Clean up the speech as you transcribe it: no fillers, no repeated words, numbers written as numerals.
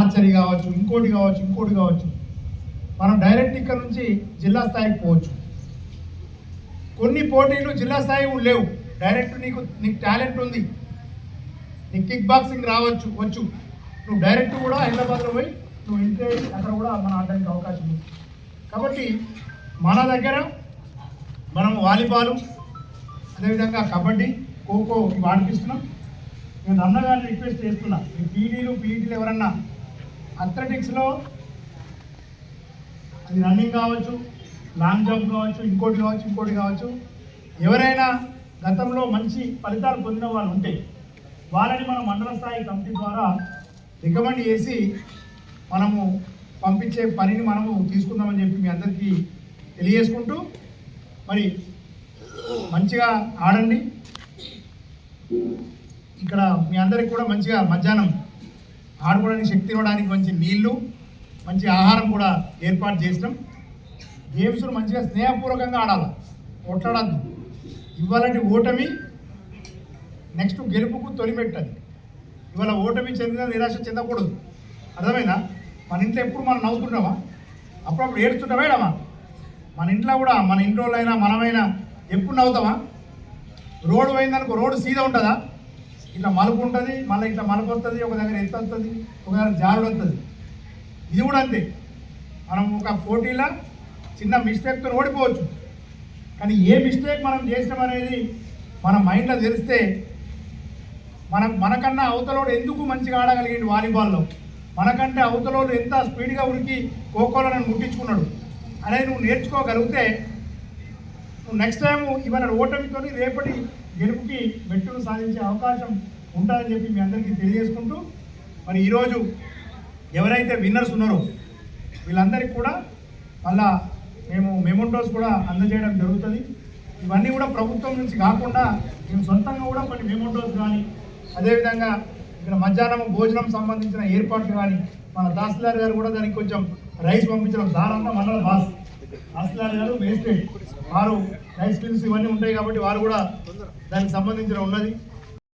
Archery కావచ్చు, ఇంకోటి కావచ్చు. మనం డైరెక్ట్ ఇక్కడ నుంచి జిల్లా స్థాయికి పోవచ్చు. కొన్ని పోటీలు జిల్లా స్థాయి లేవు, డైరెక్ట్ నీకు టాలెంట్ ఉంది, నీకు కిక్ బాక్సింగ్ వచ్చు, నువ్వు డైరెక్ట్ కూడా హైదరాబాద్లో పోయి నువ్వు ఇంటే అక్కడ కూడా మనం ఆడడానికి అవకాశం ఉంది. కాబట్టి మన దగ్గర మనం వాలీబాలు, అదేవిధంగా కబడ్డీ, ఖోఖో ఇవి ఆడిపిస్తున్నాం. నేను అన్నగారిని రిక్వెస్ట్ చేస్తున్నా, ఈ పీఈటీలు ఎవరన్నా అథ్లెటిక్స్లో అది రన్నింగ్ కావచ్చు, లాంగ్ జంప్ కావచ్చు, ఇంకోటి కావచ్చు, ఎవరైనా గతంలో మంచి ఫలితాలు పొందిన వాళ్ళు ఉంటే వాళ్ళని మనం మండల స్థాయి కమిటీ ద్వారా రికమెండ్ చేసి మనము పంపించే పనిని మనము తీసుకుందామని చెప్పి మీ అందరికీ తెలియజేసుకుంటూ, మరి మంచిగా ఆడండి. ఇక్కడ మీ అందరికి కూడా మంచిగా మధ్యాహ్నం ఆడుకోవడానికి, శక్తి ఇవ్వడానికి మంచి నీళ్లు, మంచి ఆహారం కూడా ఏర్పాటు చేసినాం. గేమ్స్ను మంచిగా స్నేహపూర్వకంగా ఆడాలి, కొట్లాడద్దు. ఇవాళటి ఓటమి నెక్స్ట్ గెలుపుకు తొలిపెట్టది. ఇవాళ ఓటమి చెందిన నిరాశ చెందకూడదు, అర్థమైనా? మన ఇంట్లో ఎప్పుడు మనం నవ్వుతుంటామా? అప్పుడప్పుడు ఏడుస్తుంటామా? ఏడమా? మన ఇంట్లో కూడా, మన ఇంట్లో అయినా మనమైనా ఎప్పుడు నవ్వుతామా? రోడ్డు పోయిందనుకో, రోడ్డు సీదా ఉంటుందా? ఇట్లా మలుపు ఉంటుంది, మళ్ళీ ఇట్లా మలుపు వస్తుంది, ఒక దగ్గర ఎత్తు వస్తుంది, ఒక దగ్గర జారుడు వస్తుంది. ఇది కూడా అంతే. మనం ఒక పోటీలో చిన్న మిస్టేక్తో ఓడిపోవచ్చు, కానీ ఏ మిస్టేక్ మనం చేసినాం అనేది మన మైండ్లో తెలిస్తే మనకన్నా అవతలోడు ఎందుకు మంచిగా ఆడగలిగింది వాలీబాల్లో, మనకంటే అవతలోడు ఎంత స్పీడ్గా ఉరికి ఖోఖోలో నన్ను ముట్టించుకున్నాడు అనేది నువ్వు నేర్చుకోగలిగితే నువ్వు నెక్స్ట్ టైం ఇవాళ ఓటమితో రేపటి గెలుపుకి మెట్టును సాధించే అవకాశం ఉంటుందని చెప్పి మీ అందరికీ తెలియజేసుకుంటూ, మరి ఈరోజు ఎవరైతే విన్నర్స్ ఉన్నారో వీళ్ళందరికీ కూడా మళ్ళా మేము మెమోంటోస్ కూడా అందజేయడం జరుగుతుంది. ఇవన్నీ కూడా ప్రభుత్వం నుంచి కాకుండా మేము సొంతంగా కూడా కొన్ని మెమోంటోస్ కానీ, అదేవిధంగా ఇక్కడ మధ్యాహ్నం భోజనం సంబంధించిన ఏర్పాట్లు కానీ మన తహసీల్దార్ గారు కూడా దానికి కొంచెం రైస్ పంపించడం, దానంతా మండల బాస్ తహసీల్దార్ గారు మేస్ట్రేట్ వారు రైస్ మిల్స్ ఇవన్నీ ఉంటాయి కాబట్టి వారు కూడా దానికి సంబంధించిన ఉన్నది.